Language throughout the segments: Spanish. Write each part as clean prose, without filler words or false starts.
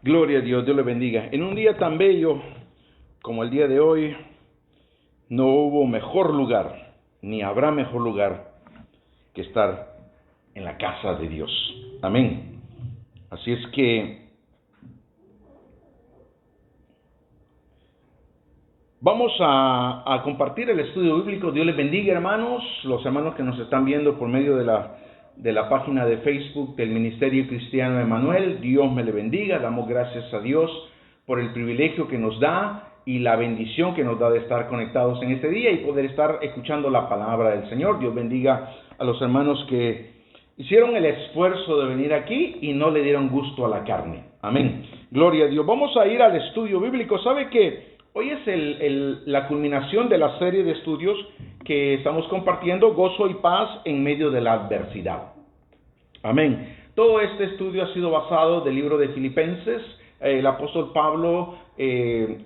Gloria a Dios, Dios le bendiga. En un día tan bello como el día de hoy, no hubo mejor lugar, ni habrá mejor lugar que estar en la casa de Dios. Amén. Así es que vamos a compartir el estudio bíblico. Dios les bendiga, hermanos, los hermanos que nos están viendo por medio de la página de Facebook del Ministerio Cristiano Emanuel. Dios me le bendiga. Damos gracias a Dios por el privilegio que nos da y la bendición que nos da de estar conectados en este día y poder estar escuchando la palabra del Señor. Dios bendiga a los hermanos que hicieron el esfuerzo de venir aquí y no le dieron gusto a la carne. Amén. Gloria a Dios. Vamos a ir al estudio bíblico. ¿Sabe que hoy es la culminación de la serie de estudios que estamos compartiendo, Gozo y Paz en medio de la adversidad? Amén. Todo este estudio ha sido basado del libro de Filipenses. El apóstol Pablo,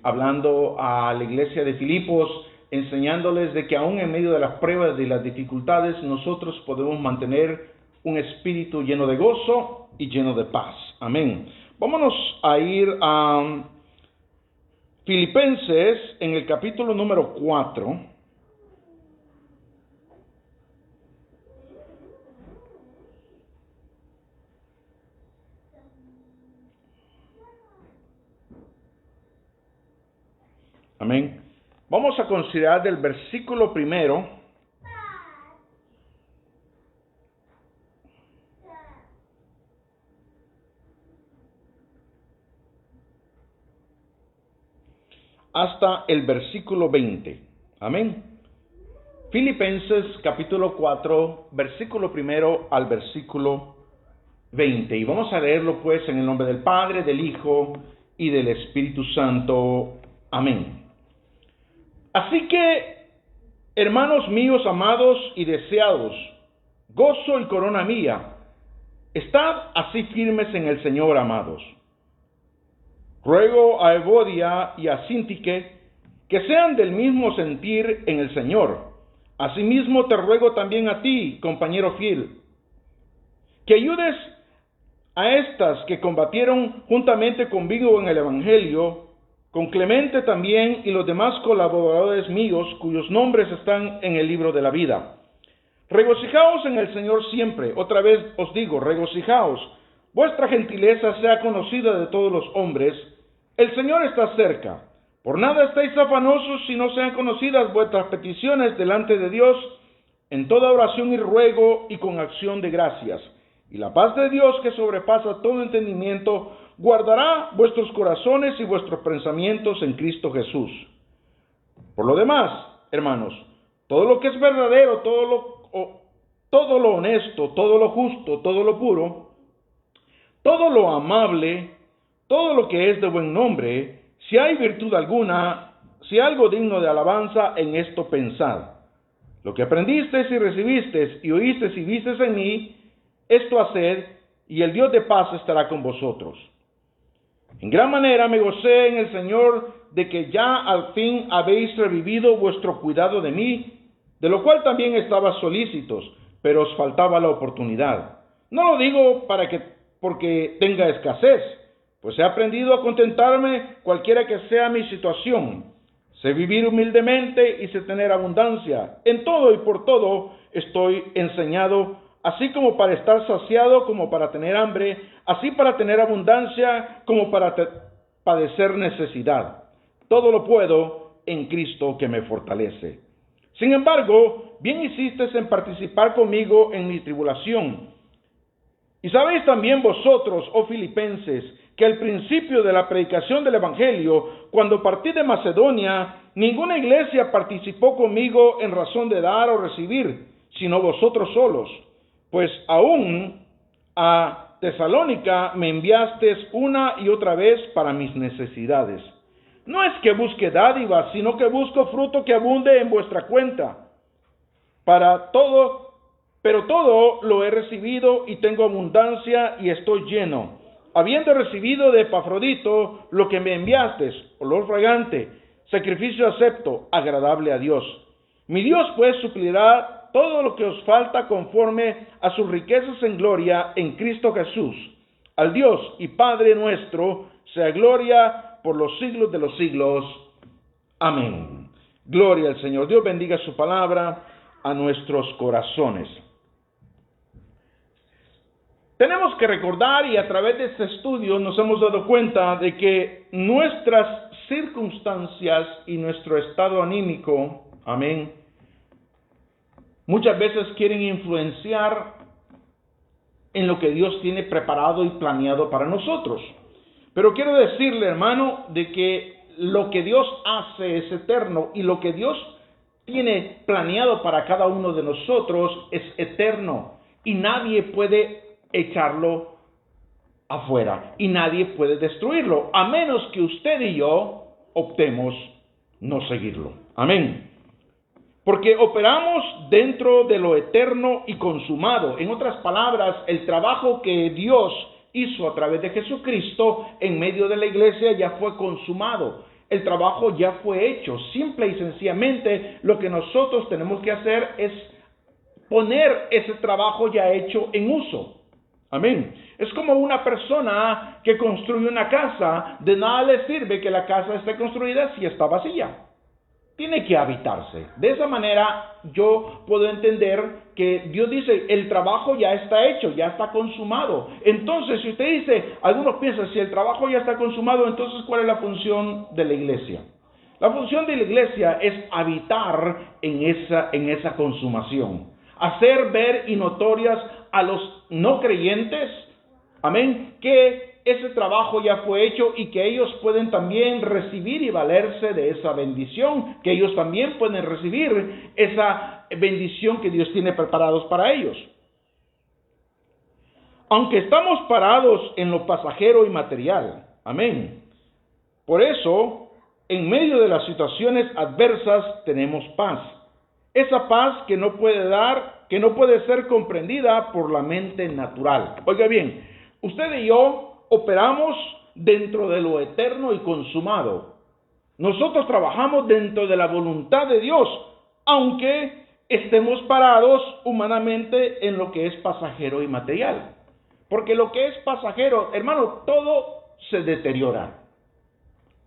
hablando a la iglesia de Filipos, enseñándoles de que aún en medio de las pruebas y las dificultades, nosotros podemos mantener un espíritu lleno de gozo y lleno de paz. Amén. Vámonos a ir a Filipenses en el capítulo número 4. Amén. Vamos a considerar del versículo 1 hasta el versículo 20. Amén. Filipenses capítulo 4, versículo 1 al versículo 20. Y vamos a leerlo pues en el nombre del Padre, del Hijo y del Espíritu Santo. Amén. Así que, hermanos míos amados y deseados, gozo y corona mía, estad así firmes en el Señor, amados. Ruego a Evodia y a Síntique que sean del mismo sentir en el Señor. Asimismo te ruego también a ti, compañero fiel, que ayudes a estas que combatieron juntamente conmigo en el Evangelio, con Clemente también y los demás colaboradores míos, cuyos nombres están en el libro de la vida. Regocijaos en el Señor siempre. Otra vez os digo, regocijaos. Vuestra gentileza sea conocida de todos los hombres. El Señor está cerca. Por nada estéis afanosos si no sean conocidas vuestras peticiones delante de Dios, en toda oración y ruego y con acción de gracias. Y la paz de Dios, que sobrepasa todo entendimiento, guardará vuestros corazones y vuestros pensamientos en Cristo Jesús. Por lo demás, hermanos, todo lo que es verdadero, todo lo honesto, todo lo justo, todo lo puro, todo lo amable, todo lo que es de buen nombre, si hay virtud alguna, si algo digno de alabanza, en esto pensad. Lo que aprendisteis y recibisteis y oísteis y visteis en mí, esto haced, y el Dios de paz estará con vosotros. En gran manera me gocé en el Señor de que ya al fin habéis revivido vuestro cuidado de mí, de lo cual también estaba solícitos, pero os faltaba la oportunidad. No lo digo porque tenga escasez, pues he aprendido a contentarme cualquiera que sea mi situación. Sé vivir humildemente y sé tener abundancia. En todo y por todo estoy enseñado, así como para estar saciado, como para tener hambre, así para tener abundancia, como para padecer necesidad. Todo lo puedo en Cristo que me fortalece. Sin embargo, bien hiciste en participar conmigo en mi tribulación. Y sabéis también vosotros, oh filipenses, que al principio de la predicación del Evangelio, cuando partí de Macedonia, ninguna iglesia participó conmigo en razón de dar o recibir, sino vosotros solos. Pues aún a Tesalónica me enviasteis una y otra vez para mis necesidades. No es que busque dádivas, sino que busco fruto que abunde en vuestra cuenta. Pero todo lo he recibido y tengo abundancia y estoy lleno, habiendo recibido de Epafrodito lo que me enviasteis, olor fragante, sacrificio acepto, agradable a Dios. Mi Dios pues suplirá todo lo que os falta conforme a sus riquezas en gloria en Cristo Jesús. Al Dios y Padre nuestro, sea gloria por los siglos de los siglos. Amén. Gloria al Señor. Dios bendiga su palabra a nuestros corazones. Tenemos que recordar, y a través de este estudio nos hemos dado cuenta de que nuestras circunstancias y nuestro estado anímico, amén, muchas veces quieren influenciar en lo que Dios tiene preparado y planeado para nosotros. Pero quiero decirle, hermano, de que lo que Dios hace es eterno, y lo que Dios tiene planeado para cada uno de nosotros es eterno, y nadie puede echarlo afuera, y nadie puede destruirlo, a menos que usted y yo optemos no seguirlo. Amén. Porque operamos dentro de lo eterno y consumado. En otras palabras, el trabajo que Dios hizo a través de Jesucristo en medio de la iglesia ya fue consumado. El trabajo ya fue hecho. Simple y sencillamente lo que nosotros tenemos que hacer es poner ese trabajo ya hecho en uso. Amén. Es como una persona que construye una casa. De nada le sirve que la casa esté construida si está vacía. Tiene que habitarse. De esa manera yo puedo entender que Dios dice, el trabajo ya está hecho, ya está consumado. Entonces, si usted dice, algunos piensan, si el trabajo ya está consumado, entonces ¿cuál es la función de la iglesia? La función de la iglesia es habitar en esa consumación. Hacer ver y notorias a los no creyentes, amén, que ese trabajo ya fue hecho y que ellos pueden también recibir y valerse de esa bendición, que ellos también pueden recibir esa bendición que Dios tiene preparados para ellos. Aunque estamos parados en lo pasajero y material, amén. Por eso, en medio de las situaciones adversas tenemos paz. Esa paz que no puede ser comprendida por la mente natural. Oiga bien, usted y yo operamos dentro de lo eterno y consumado. Nosotros trabajamos dentro de la voluntad de Dios, aunque estemos parados humanamente en lo que es pasajero y material. Porque lo que es pasajero, hermano, todo se deteriora.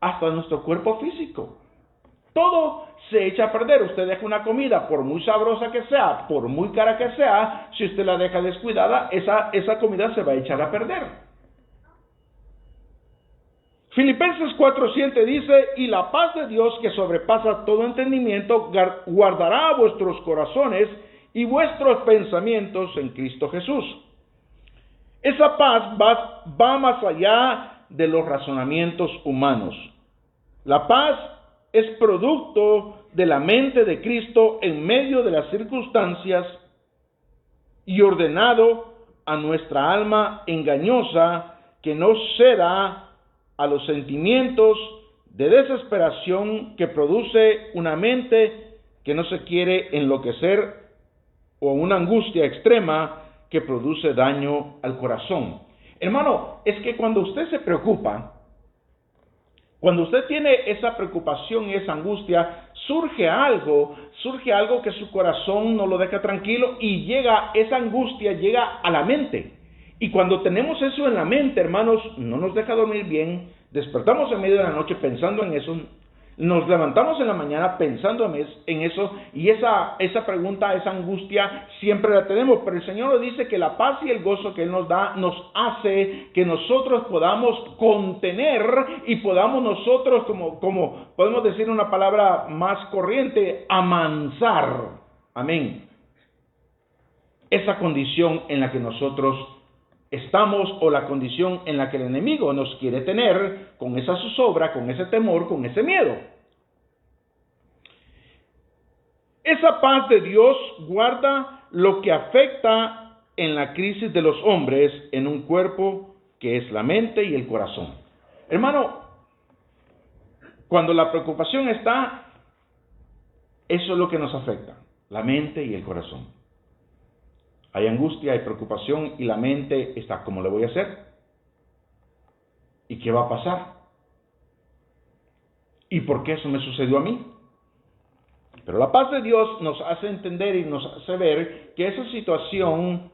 Hasta nuestro cuerpo físico. Todo se echa a perder. Usted deja una comida, por muy sabrosa que sea, por muy cara que sea, si usted la deja descuidada, esa comida se va a echar a perder. Filipenses 4:7 dice, y la paz de Dios que sobrepasa todo entendimiento guardará vuestros corazones y vuestros pensamientos en Cristo Jesús. Esa paz va más allá de los razonamientos humanos. La paz es producto de la mente de Cristo en medio de las circunstancias y ordenado a nuestra alma engañosa que no ceda a los sentimientos de desesperación que produce una mente que no se quiere enloquecer o una angustia extrema que produce daño al corazón. Hermano, es que cuando usted se preocupa, cuando usted tiene esa preocupación y esa angustia, surge algo que su corazón no lo deja tranquilo y esa angustia llega a la mente. Y cuando tenemos eso en la mente, hermanos, no nos deja dormir bien, despertamos en medio de la noche pensando en eso, nos levantamos en la mañana pensando en eso, y esa pregunta, esa angustia, siempre la tenemos. Pero el Señor nos dice que la paz y el gozo que Él nos da, nos hace que nosotros podamos contener y podamos nosotros, como podemos decir una palabra más corriente, amansar. Amén. Esa condición en la que nosotros estamos, o la condición en la que el enemigo nos quiere tener, con esa zozobra, con ese temor, con ese miedo. Esa paz de Dios guarda lo que afecta en la crisis de los hombres en un cuerpo que es la mente y el corazón. Hermano, cuando la preocupación está, eso es lo que nos afecta, la mente y el corazón. Hay angustia, hay preocupación y la mente está, ¿cómo le voy a hacer? ¿Y qué va a pasar? ¿Y por qué eso me sucedió a mí? Pero la paz de Dios nos hace entender y nos hace ver que esa situación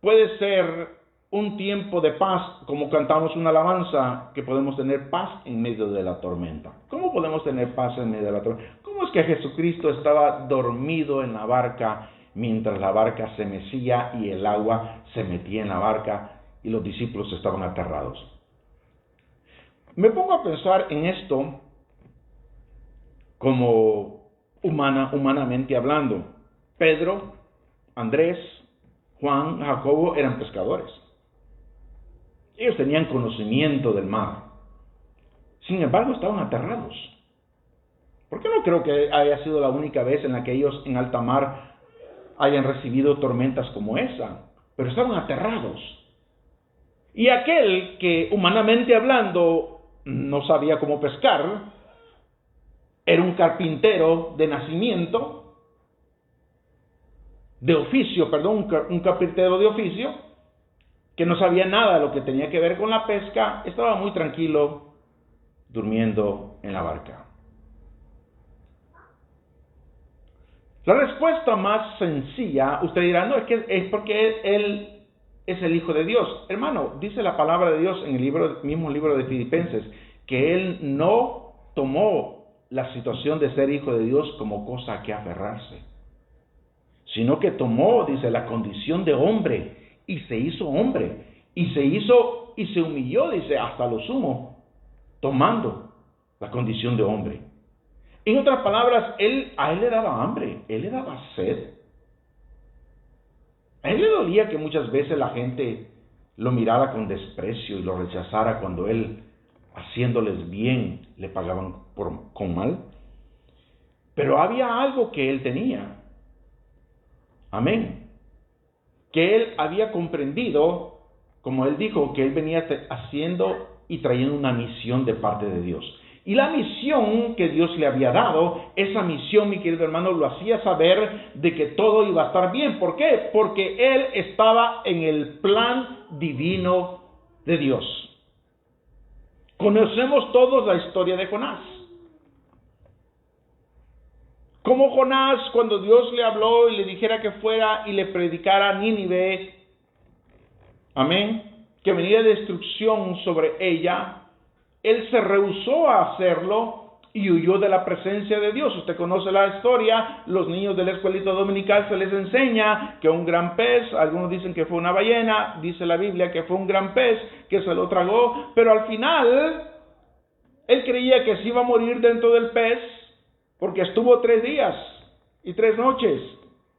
puede ser un tiempo de paz, como cantamos una alabanza, que podemos tener paz en medio de la tormenta. ¿Cómo podemos tener paz en medio de la tormenta? ¿Cómo es que Jesucristo estaba dormido en la barca mientras la barca se mecía y el agua se metía en la barca y los discípulos estaban aterrados? Me pongo a pensar en esto como humanamente hablando. Pedro, Andrés, Juan, Jacobo eran pescadores. Ellos tenían conocimiento del mar. Sin embargo, estaban aterrados. ¿Por qué no creo que haya sido la única vez en la que ellos en alta mar hayan recibido tormentas como esa? Pero estaban aterrados. Y aquel que, humanamente hablando, no sabía cómo pescar, era un carpintero de nacimiento, un carpintero de oficio, que no sabía nada de lo que tenía que ver con la pesca, estaba muy tranquilo durmiendo en la barca. La respuesta más sencilla, usted dirá, no, es porque él es el Hijo de Dios. Hermano, dice la palabra de Dios en el mismo libro de Filipenses, que él no tomó la situación de ser Hijo de Dios como cosa a que aferrarse, sino que tomó, dice, la condición de hombre y se hizo hombre, y se humilló, dice, hasta lo sumo, tomando la condición de hombre. En otras palabras, a él le daba hambre, él le daba sed. A él le dolía que muchas veces la gente lo mirara con desprecio y lo rechazara cuando él, haciéndoles bien, le pagaban con mal. Pero había algo que él tenía. Amén. Que él había comprendido, como él dijo, que él venía haciendo y trayendo una misión de parte de Dios. Y la misión que Dios le había dado, esa misión, mi querido hermano, lo hacía saber de que todo iba a estar bien. ¿Por qué? Porque él estaba en el plan divino de Dios. Conocemos todos la historia de Jonás. Como Jonás, cuando Dios le habló y le dijera que fuera y le predicara a Nínive, amén, que venía destrucción sobre ella, él se rehusó a hacerlo y huyó de la presencia de Dios. Usted conoce la historia, los niños de la escuelita dominical se les enseña que un gran pez, algunos dicen que fue una ballena, dice la Biblia que fue un gran pez que se lo tragó, pero al final él creía que se iba a morir dentro del pez porque estuvo 3 días y 3 noches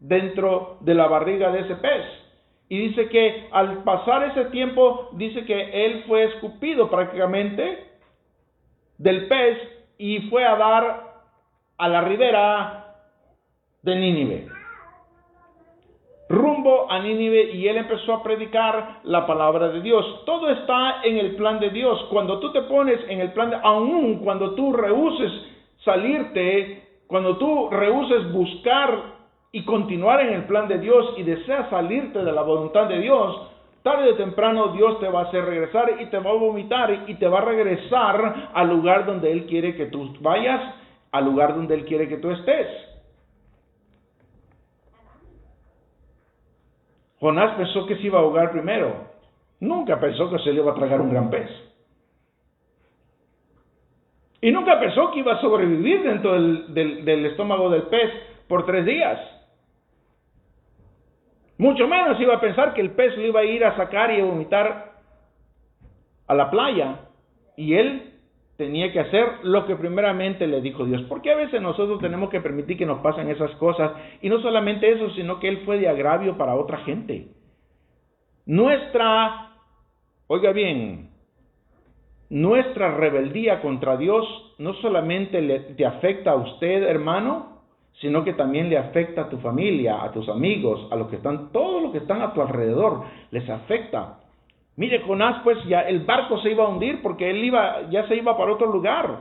dentro de la barriga de ese pez. Y dice que al pasar ese tiempo, dice que él fue escupido prácticamente del pez y fue a dar a la ribera de Nínive, rumbo a Nínive, y él empezó a predicar la palabra de Dios. Todo está en el plan de Dios. Cuando tú te pones en el plan de, aún cuando tú rehuses salirte, cuando tú rehuses buscar y continuar en el plan de Dios y deseas salirte de la voluntad de Dios, tarde o temprano Dios te va a hacer regresar y te va a vomitar y te va a regresar al lugar donde Él quiere que tú vayas, al lugar donde Él quiere que tú estés. Jonás pensó que se iba a ahogar primero. Nunca pensó que se le iba a tragar un gran pez. Y nunca pensó que iba a sobrevivir dentro del estómago del pez por 3 días. Mucho menos iba a pensar que el pez lo iba a ir a sacar y a vomitar a la playa. Y él tenía que hacer lo que primeramente le dijo Dios. Porque a veces nosotros tenemos que permitir que nos pasen esas cosas. Y no solamente eso, sino que él fue de agravio para otra gente. Oiga bien, nuestra rebeldía contra Dios no solamente te afecta a usted, hermano, sino que también le afecta a tu familia, a tus amigos, a los que están, todos los que están a tu alrededor, les afecta. Mire, Jonás, pues ya el barco se iba a hundir porque ya se iba para otro lugar.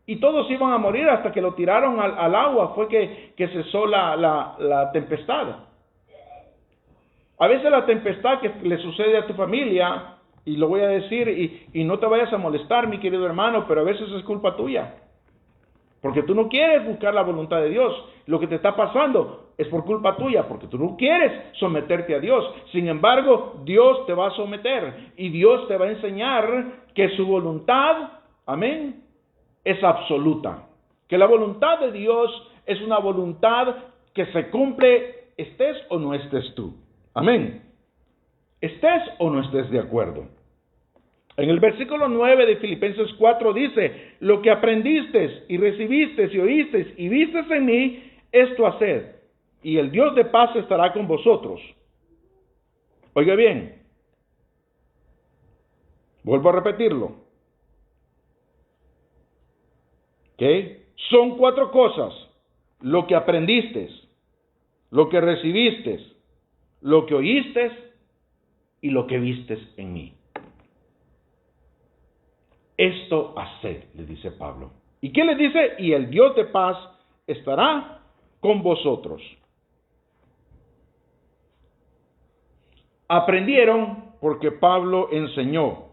Y todos iban a morir hasta que lo tiraron al agua. Fue que cesó la tempestad. A veces la tempestad que le sucede a tu familia, y lo voy a decir, y no te vayas a molestar, mi querido hermano, pero a veces es culpa tuya. Porque tú no quieres buscar la voluntad de Dios. Lo que te está pasando, es por culpa tuya, porque tú no quieres someterte a Dios. Sin embargo, Dios te va a someter y Dios te va a enseñar que su voluntad, amén, es absoluta. Que la voluntad de Dios es una voluntad que se cumple, estés o no estés tú. Amén. Estés o no estés de acuerdo. En el versículo 9 de Filipenses 4 dice, lo que aprendiste y recibiste y oíste y viste en mí, esto haced, y el Dios de paz estará con vosotros. Oiga bien, vuelvo a repetirlo. ¿Ok? Son 4 cosas: lo que aprendiste, lo que recibiste, lo que oíste y lo que vistes en mí. Esto haced, le dice Pablo. ¿Y qué le dice? Y el Dios de paz estará con vosotros. Aprendieron porque Pablo enseñó.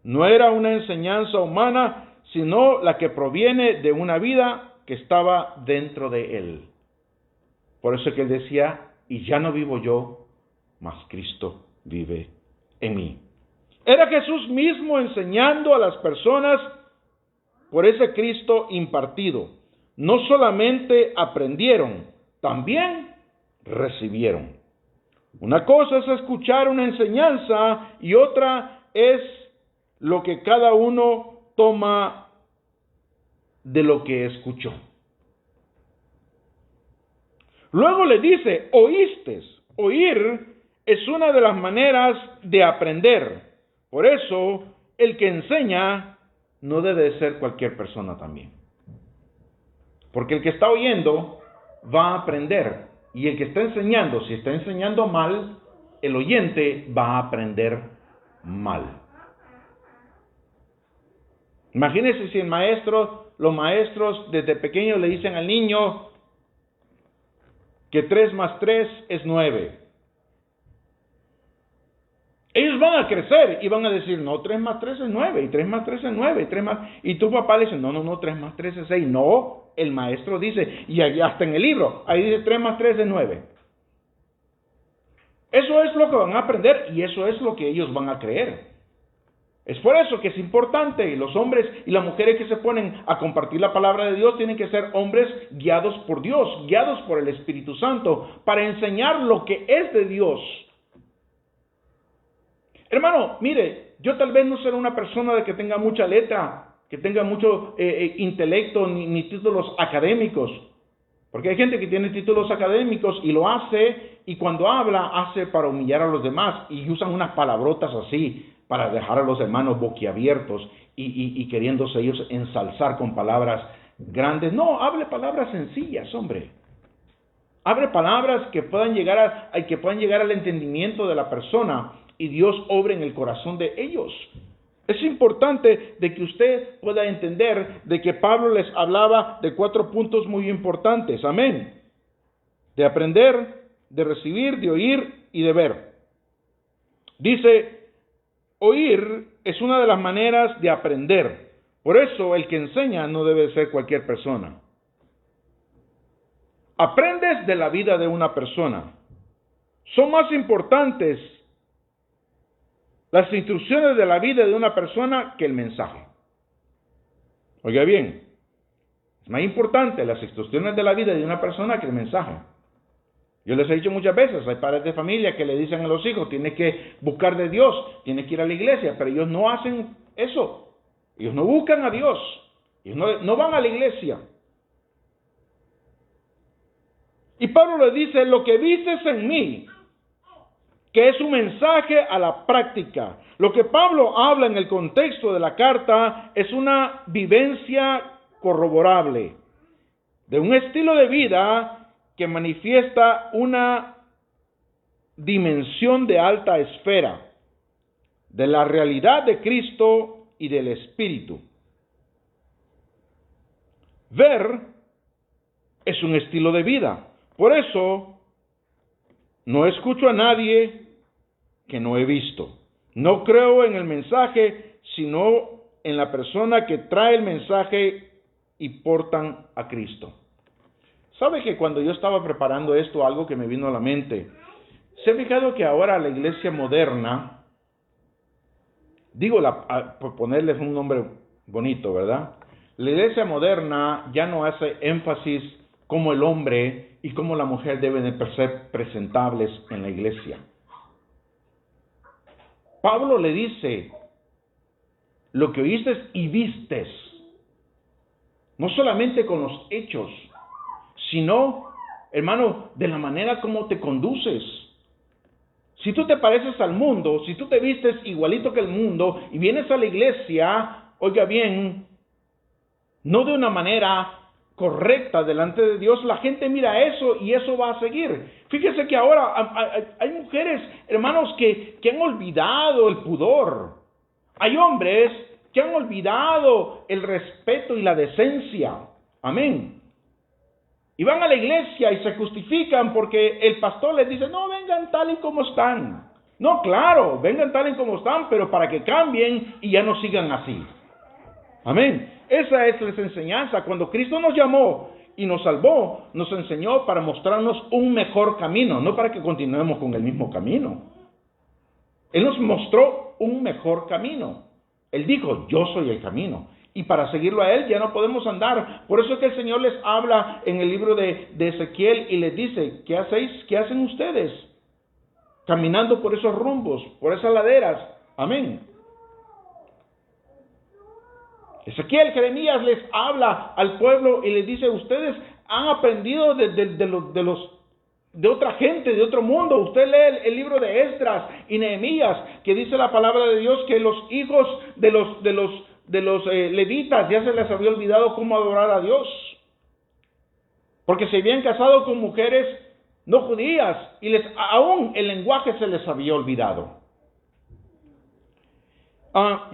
No era una enseñanza humana, sino la que proviene de una vida que estaba dentro de él. Por eso que él decía, y ya no vivo yo, mas Cristo vive en mí. Era Jesús mismo enseñando a las personas por ese Cristo impartido. No solamente aprendieron, también recibieron. Una cosa es escuchar una enseñanza y otra es lo que cada uno toma de lo que escuchó. Luego le dice, oíste. Oír es una de las maneras de aprender. Por eso, el que enseña no debe ser cualquier persona también. Porque el que está oyendo va a aprender. Y el que está enseñando, si está enseñando mal, el oyente va a aprender mal. Imagínense si los maestros desde pequeños le dicen al niño que 3 más 3 es 9. Ellos van a crecer y van a decir, no, 3 más 3 es 9, y 3 más 3 es 9, y 3 más... Y tu papá le dice, no, 3 más 3 es 6. No, el maestro dice, y hasta en el libro, ahí dice 3 más 3 es 9. Eso es lo que van a aprender y eso es lo que ellos van a creer. Es por eso que es importante, los hombres y las mujeres que se ponen a compartir la palabra de Dios tienen que ser hombres guiados por Dios, guiados por el Espíritu Santo, para enseñar lo que es de Dios. Hermano, mire, yo tal vez no seré una persona de que tenga mucha letra, que tenga mucho intelecto ni títulos académicos. Porque hay gente que tiene títulos académicos y lo hace, y cuando habla, hace para humillar a los demás, y usan unas palabrotas así, para dejar a los hermanos boquiabiertos, y queriéndose ellos ensalzar con palabras grandes. No, hable palabras sencillas, hombre. Hable palabras que puedan llegar al entendimiento de la persona, y Dios obre en el corazón de ellos. Es importante de que usted pueda entender de que Pablo les hablaba de 4 puntos muy importantes. Amén. De aprender, de recibir, de oír y de ver. Dice, oír es una de las maneras de aprender. Por eso el que enseña no debe ser cualquier persona. Aprendes de la vida de una persona. Son más importantes las instrucciones de la vida de una persona que el mensaje. Oiga bien, es más importante las instrucciones de la vida de una persona que el mensaje. Yo les he dicho muchas veces, hay padres de familia que le dicen a los hijos, tienes que buscar de Dios, tienes que ir a la iglesia, pero ellos no hacen eso. Ellos no buscan a Dios, ellos no van a la iglesia. Y Pablo le dice, lo que vistes en mí, que es un mensaje a la práctica. Lo que Pablo habla en el contexto de la carta es una vivencia corroborable, de un estilo de vida que manifiesta una dimensión de alta esfera, de la realidad de Cristo y del Espíritu. Ver es un estilo de vida. Por eso, no escucho a nadie que no he visto. No creo en el mensaje, sino en la persona que trae el mensaje y portan a Cristo. ¿Sabe que cuando yo estaba preparando esto, algo que me vino a la mente? ¿Se ha fijado que ahora la iglesia moderna, por ponerles un nombre bonito, ¿verdad? La iglesia moderna ya no hace énfasis como el hombre y como la mujer deben de ser presentables en la iglesia. Pablo le dice, lo que oíste y vistes, no solamente con los hechos, sino, hermano, de la manera como te conduces. Si tú te pareces al mundo, si tú te vistes igualito que el mundo y vienes a la iglesia, oiga bien, no de una manera correcta delante de Dios, la gente mira eso y eso va a seguir. Fíjese que ahora hay mujeres, hermanos, que han olvidado el pudor. Hay hombres que han olvidado el respeto y la decencia. Amén. Y van a la iglesia y se justifican porque el pastor les dice, no, vengan tal y como están. No, claro, vengan tal y como están, pero para que cambien y ya no sigan así. Amén. Esa es la enseñanza. Cuando Cristo nos llamó y nos salvó, nos enseñó para mostrarnos un mejor camino, no para que continuemos con el mismo camino. Él nos mostró un mejor camino. Él dijo, yo soy el camino. Y para seguirlo a Él ya no podemos andar. Por eso es que el Señor les habla en el libro de Ezequiel y les dice, ¿qué hacéis? ¿Qué hacen ustedes? Caminando por esos rumbos, por esas laderas. Amén. Ezequiel, Jeremías les habla al pueblo y les dice, ustedes han aprendido de otra gente, de otro mundo. Usted lee el libro de Esdras y Nehemías, que dice la palabra de Dios que los hijos de los levitas ya se les había olvidado cómo adorar a Dios, porque se habían casado con mujeres no judías y aún el lenguaje se les había olvidado.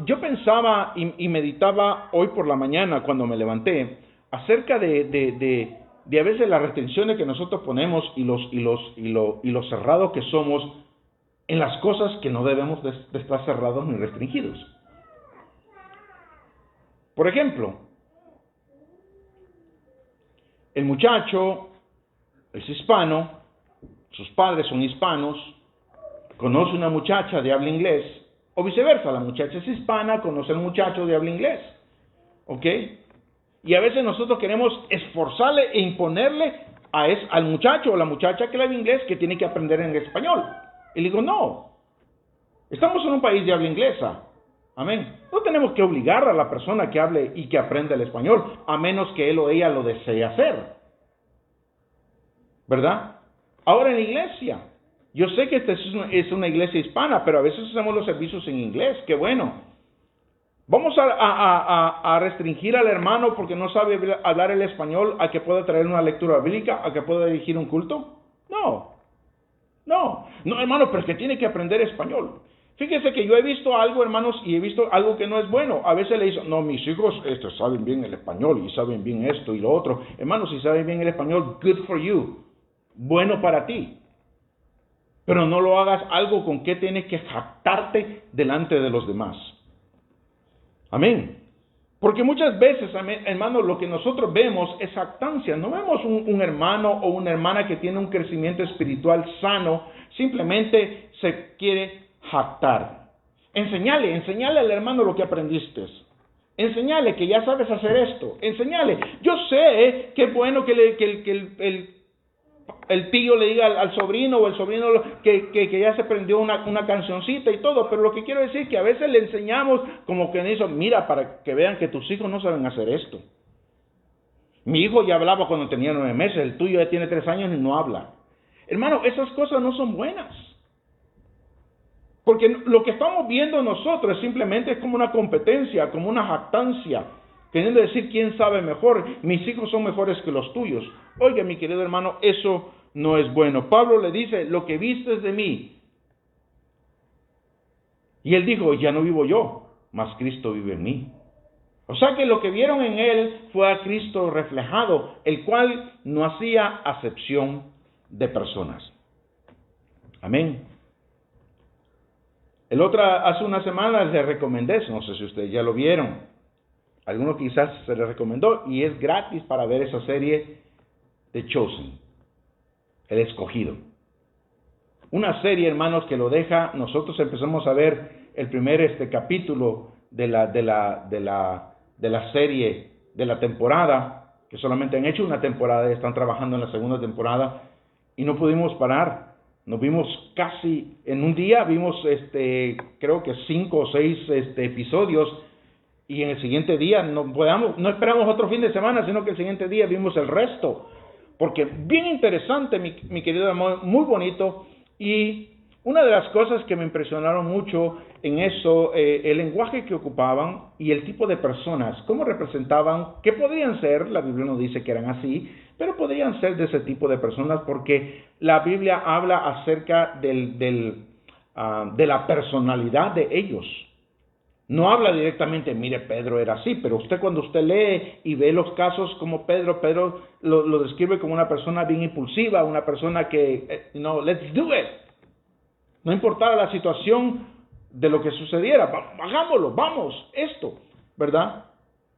Yo pensaba y meditaba hoy por la mañana cuando me levanté acerca de a veces las restricciones que nosotros ponemos y lo cerrados que somos en las cosas que no debemos de estar cerrados ni restringidos. Por ejemplo, el muchacho es hispano, sus padres son hispanos, conoce una muchacha de habla inglés, o viceversa, la muchacha es hispana, conoce al muchacho de habla inglés, ¿ok? Y a veces nosotros queremos esforzarle e imponerle al muchacho o la muchacha que habla inglés que tiene que aprender en español. Y le digo, no, estamos en un país de habla inglesa. Amén. No tenemos que obligar a la persona que hable y que aprenda el español, a menos que él o ella lo desee hacer. ¿Verdad? Ahora en la iglesia, yo sé que esta es una iglesia hispana, pero a veces hacemos los servicios en inglés. ¡Qué bueno! ¿Vamos a restringir al hermano porque no sabe hablar el español a que pueda traer una lectura bíblica, a que pueda dirigir un culto? No, hermano, pero es que tiene que aprender español. Fíjese que yo he visto algo, hermanos, y he visto algo que no es bueno. A veces le dicen, no, mis hijos saben bien el español y saben bien esto y lo otro. Hermanos, si saben bien el español, good for you. Bueno para ti. Pero no lo hagas algo con que tienes que jactarte delante de los demás. Amén. Porque muchas veces, hermanos, lo que nosotros vemos es jactancia. No vemos un hermano o una hermana que tiene un crecimiento espiritual sano, simplemente se quiere jactar. Enseñale al hermano lo que aprendiste. Enseñale que ya sabes hacer esto. Enseñale. Yo sé que es bueno que el tío le diga al sobrino o el sobrino que ya se aprendió una cancioncita y todo, pero lo que quiero decir es que a veces le enseñamos como que dice, mira, para que vean que tus hijos no saben hacer esto. Mi hijo ya hablaba cuando tenía 9 meses, el tuyo ya tiene 3 años y no habla. Hermano, esas cosas no son buenas. Porque lo que estamos viendo nosotros simplemente es como una competencia, como una jactancia, queriendo decir quién sabe mejor. Mis hijos son mejores que los tuyos. Oiga, mi querido hermano, eso no es bueno. Pablo le dice, lo que vistes de mí. Y él dijo, ya no vivo yo, mas Cristo vive en mí. O sea que lo que vieron en él fue a Cristo reflejado, el cual no hacía acepción de personas. Amén. Hace una semana les recomendé, no sé si ustedes ya lo vieron. Algunos quizás se les recomendó y es gratis para ver esa serie The Chosen, el escogido. Una serie, hermanos, que lo deja, nosotros empezamos a ver el primer capítulo de la serie, de la temporada, que solamente han hecho una temporada y están trabajando en la segunda temporada, y no pudimos parar. Nos vimos casi en un día, vimos creo que 5 o 6 episodios, y en el siguiente día no esperamos otro fin de semana, sino que el siguiente día vimos el resto, porque bien interesante, mi querido amor, muy bonito. Y una de las cosas que me impresionaron mucho en eso, el lenguaje que ocupaban y el tipo de personas, cómo representaban, que podrían ser, la Biblia no dice que eran así, pero podrían ser de ese tipo de personas, porque la Biblia habla acerca de la personalidad de ellos. No habla directamente, mire, Pedro era así, pero cuando usted lee y ve los casos como Pedro lo describe como una persona bien impulsiva, una persona que, let's do it. No importara la situación de lo que sucediera, hagámoslo, vamos, esto, ¿verdad?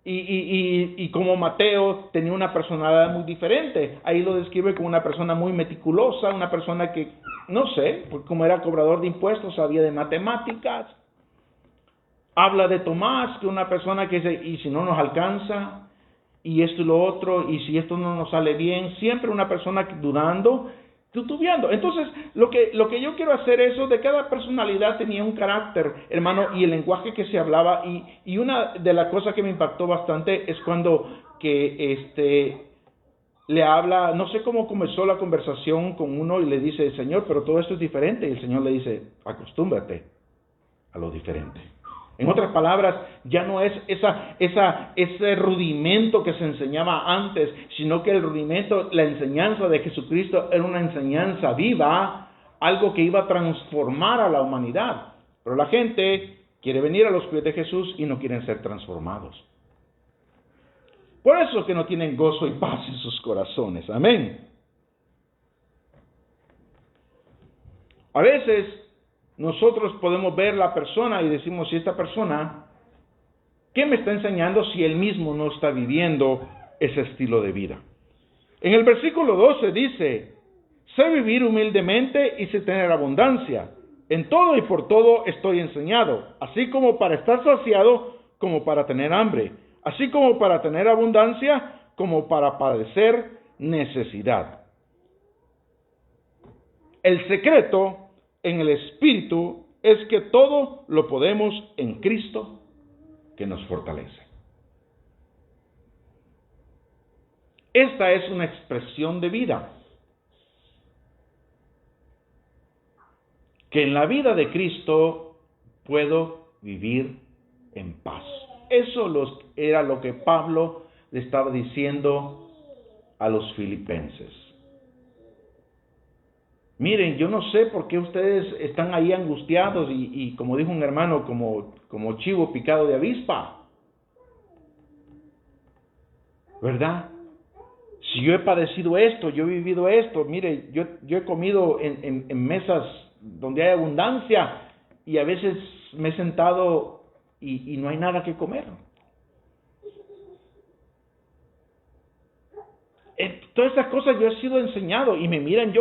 Y como Mateo tenía una personalidad muy diferente, ahí lo describe como una persona muy meticulosa, una persona que, no sé, como era cobrador de impuestos, sabía de matemáticas. Habla de Tomás, que una persona que dice, y si no nos alcanza, y esto y lo otro, y si esto no nos sale bien, siempre una persona dudando, titubeando. Entonces, lo que yo quiero hacer es eso, de cada personalidad tenía un carácter, hermano, y el lenguaje que se hablaba, y una de las cosas que me impactó bastante es cuando le habla, no sé cómo comenzó la conversación con uno y le dice, Señor, pero todo esto es diferente, y el Señor le dice, acostúmbrate a lo diferente. En otras palabras, ya no es ese rudimento que se enseñaba antes, sino que el rudimento, la enseñanza de Jesucristo era una enseñanza viva, algo que iba a transformar a la humanidad. Pero la gente quiere venir a los pies de Jesús y no quieren ser transformados. Por eso que no tienen gozo y paz en sus corazones. Amén. A veces nosotros podemos ver la persona y decimos, si esta persona, ¿qué me está enseñando si él mismo no está viviendo ese estilo de vida? En el versículo 12 dice, sé vivir humildemente y sé tener abundancia. En todo y por todo estoy enseñado, así como para estar saciado, como para tener hambre, así como para tener abundancia, como para padecer necesidad. El secreto en el Espíritu es que todo lo podemos en Cristo que nos fortalece. Esta es una expresión de vida. Que en la vida de Cristo puedo vivir en paz. Eso era lo que Pablo le estaba diciendo a los filipenses. Miren, yo no sé por qué ustedes están ahí angustiados y como dijo un hermano, como chivo picado de avispa. ¿Verdad? Si yo he padecido esto, yo he vivido esto, mire, yo he comido en mesas donde hay abundancia y a veces me he sentado y no hay nada que comer. Todas estas cosas yo he sido enseñado y me miran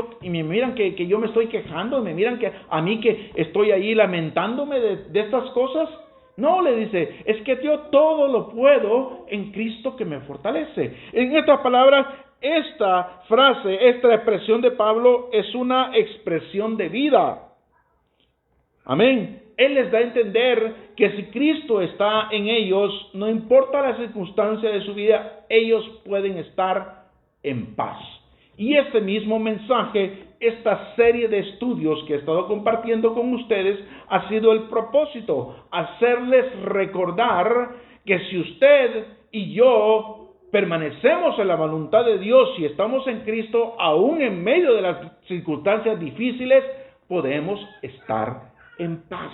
que yo me estoy quejando, me miran que a mí que estoy ahí lamentándome de estas cosas. No, le dice, es que yo todo lo puedo en Cristo que me fortalece. En estas palabras, esta frase, esta expresión de Pablo es una expresión de vida. Amén. Él les da a entender que si Cristo está en ellos, no importa la circunstancia de su vida, ellos pueden estar en paz. Y este mismo mensaje, esta serie de estudios que he estado compartiendo con ustedes, ha sido el propósito, hacerles recordar que si usted y yo permanecemos en la voluntad de Dios y estamos en Cristo, aún en medio de las circunstancias difíciles, podemos estar en paz.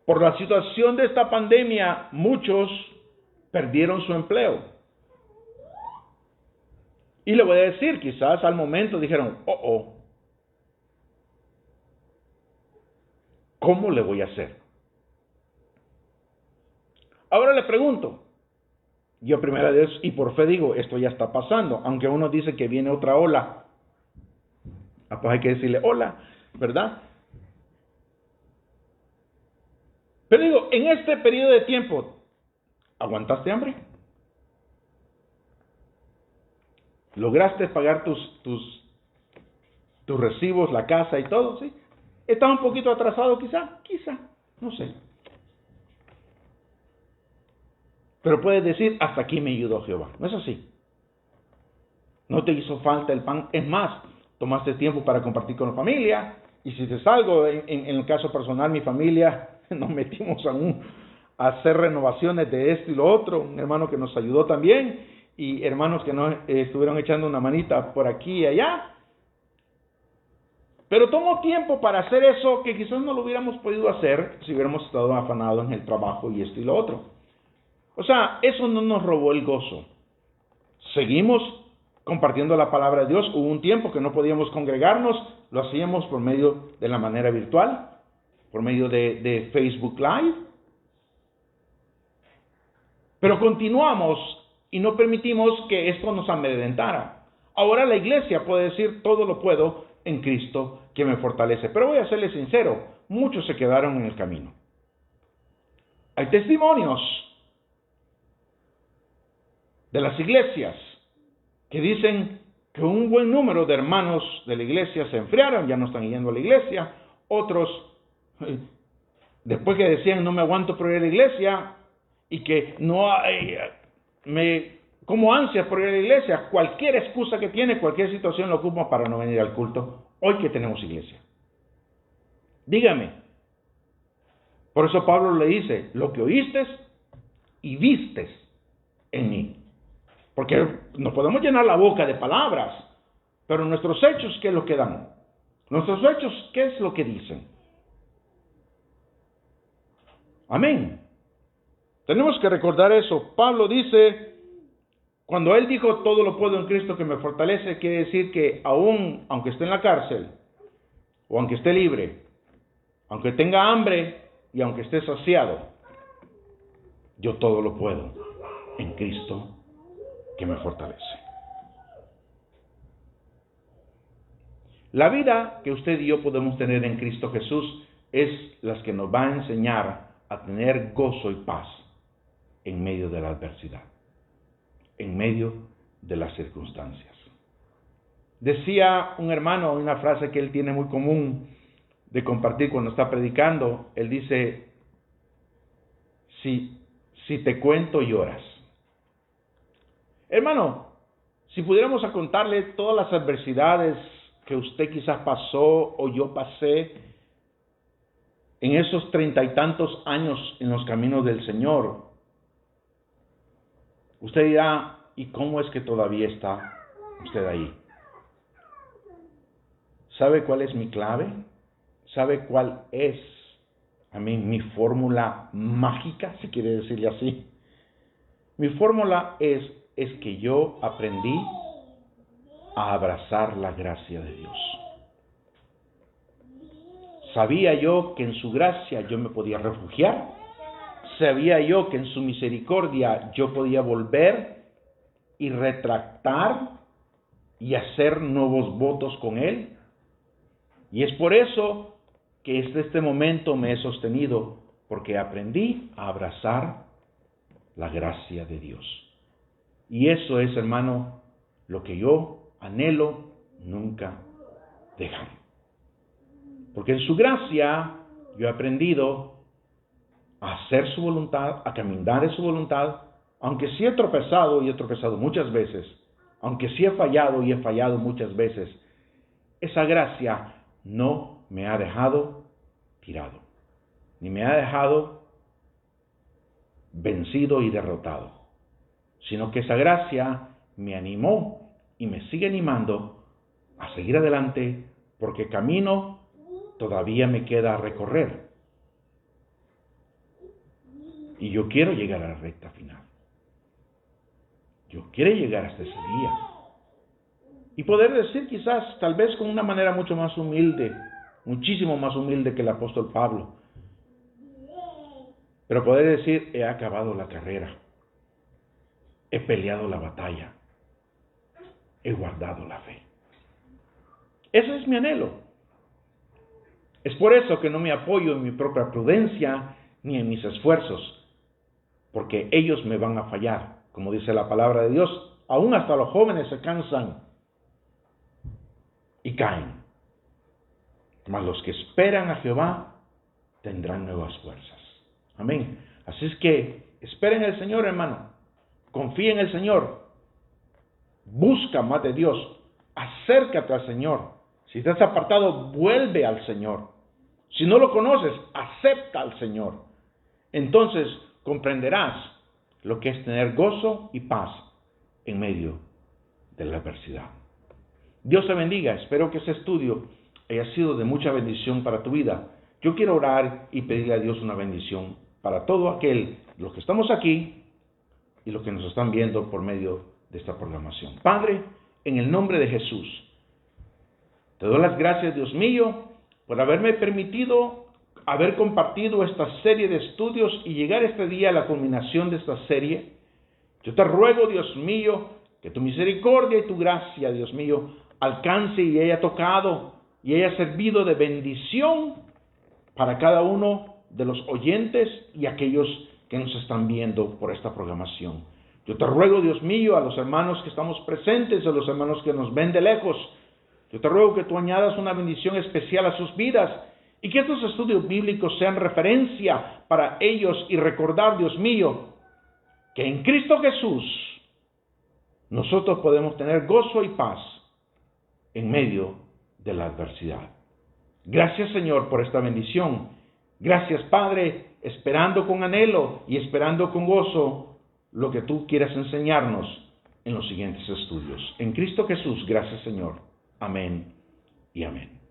Por la situación de esta pandemia, muchos perdieron su empleo. Y le voy a decir, quizás al momento dijeron, ¿cómo le voy a hacer? Ahora le pregunto, yo primera vez y por fe digo, esto ya está pasando, aunque uno dice que viene otra ola. Pues hay que decirle hola, ¿verdad? Pero digo, en este periodo de tiempo, ¿aguantaste hambre? ¿Lograste pagar tus recibos, la casa y todo? ¿Sí? ¿Estás un poquito atrasado quizá? Quizá, no sé. Pero puedes decir, hasta aquí me ayudó Jehová. ¿No es así? No te hizo falta el pan. Es más, tomaste tiempo para compartir con la familia. Hiciste algo. En el caso personal, mi familia, nos metimos a hacer renovaciones de esto y lo otro. Un hermano que nos ayudó también. Y hermanos que nos estuvieron echando una manita por aquí y allá. Pero tomó tiempo para hacer eso que quizás no lo hubiéramos podido hacer si hubiéramos estado afanados en el trabajo y esto y lo otro. O sea, eso no nos robó el gozo. Seguimos compartiendo la palabra de Dios. Hubo un tiempo que no podíamos congregarnos, lo hacíamos por medio de la manera virtual, por medio de Facebook Live. Pero continuamos y no permitimos que esto nos amedrentara. Ahora la iglesia puede decir, todo lo puedo en Cristo que me fortalece. Pero voy a serle sincero, muchos se quedaron en el camino. Hay testimonios de las iglesias que dicen que un buen número de hermanos de la iglesia se enfriaron, ya no están yendo a la iglesia. Otros, después que decían no me aguanto por ir a la iglesia y que no hay, como ansias por ir a la iglesia, cualquier excusa que tiene, cualquier situación lo ocupa para no venir al culto. Hoy que tenemos iglesia. Dígame. Por eso Pablo le dice, lo que oíste y vistes en mí. Porque nos podemos llenar la boca de palabras, pero nuestros hechos, ¿qué es lo que dan? Nuestros hechos, ¿qué es lo que dicen? Amén. Tenemos que recordar eso. Pablo dice, cuando él dijo, todo lo puedo en Cristo que me fortalece, quiere decir que aún, aunque esté en la cárcel, o aunque esté libre, aunque tenga hambre y aunque esté saciado, yo todo lo puedo en Cristo que me fortalece. La vida que usted y yo podemos tener en Cristo Jesús es la que nos va a enseñar a tener gozo y paz en medio de la adversidad, en medio de las circunstancias. Decía un hermano una frase que él tiene muy común de compartir cuando está predicando. Él dice, si te cuento lloras. Hermano, si pudiéramos a contarle todas las adversidades que usted quizás pasó o yo pasé en esos 30 y tantos años en los caminos del Señor, usted dirá, ¿y cómo es que todavía está usted ahí? ¿Sabe cuál es mi clave? ¿Sabe cuál es mi fórmula mágica, si quiere decirle así? Mi fórmula es que yo aprendí a abrazar la gracia de Dios. Sabía yo que en su gracia yo me podía refugiar. Sabía yo que en su misericordia yo podía volver y retractar y hacer nuevos votos con Él. Y es por eso que desde este momento me he sostenido, porque aprendí a abrazar la gracia de Dios. Y eso es, hermano, lo que yo anhelo nunca dejar. Porque en su gracia yo he aprendido a hacer su voluntad, a caminar en su voluntad, aunque sí he tropezado y he tropezado muchas veces, aunque sí he fallado y he fallado muchas veces, esa gracia no me ha dejado tirado, ni me ha dejado vencido y derrotado, sino que esa gracia me animó y me sigue animando a seguir adelante, porque camino todavía me queda a recorrer. Y yo quiero llegar a la recta final. Yo quiero llegar hasta ese día. Y poder decir quizás, tal vez con una manera mucho más humilde, muchísimo más humilde que el apóstol Pablo. pero poder decir, he acabado la carrera, he peleado la batalla, he guardado la fe. Ese es mi anhelo. Es por eso que no me apoyo en mi propia prudencia ni en mis esfuerzos, porque ellos me van a fallar. Como dice la palabra de Dios, aún hasta los jóvenes se cansan y caen. Mas los que esperan a Jehová tendrán nuevas fuerzas. Amén. Así es que esperen en el Señor, hermano. Confía en el Señor. Busca más de Dios. Acércate al Señor. Si estás apartado, vuelve al Señor. Si no lo conoces, acepta al Señor. Entonces comprenderás lo que es tener gozo y paz en medio de la adversidad. Dios te bendiga. Espero que este estudio haya sido de mucha bendición para tu vida. Yo quiero orar y pedirle a Dios una bendición para todo aquel, los que estamos aquí y los que nos están viendo por medio de esta programación. Padre, en el nombre de Jesús, te doy las gracias, Dios mío, por haberme permitido haber compartido esta serie de estudios y llegar este día a la culminación de esta serie. Yo te ruego, Dios mío, que tu misericordia y tu gracia, Dios mío, alcance y haya tocado y haya servido de bendición para cada uno de los oyentes y aquellos que nos están viendo por esta programación. Yo te ruego, Dios mío, a los hermanos que estamos presentes, a los hermanos que nos ven de lejos, yo te ruego que tú añadas una bendición especial a sus vidas y que estos estudios bíblicos sean referencia para ellos y recordar, Dios mío, que en Cristo Jesús nosotros podemos tener gozo y paz en medio de la adversidad. Gracias, Señor, por esta bendición. Gracias, Padre, esperando con anhelo y esperando con gozo lo que tú quieras enseñarnos en los siguientes estudios. En Cristo Jesús, gracias, Señor. Amén y amén.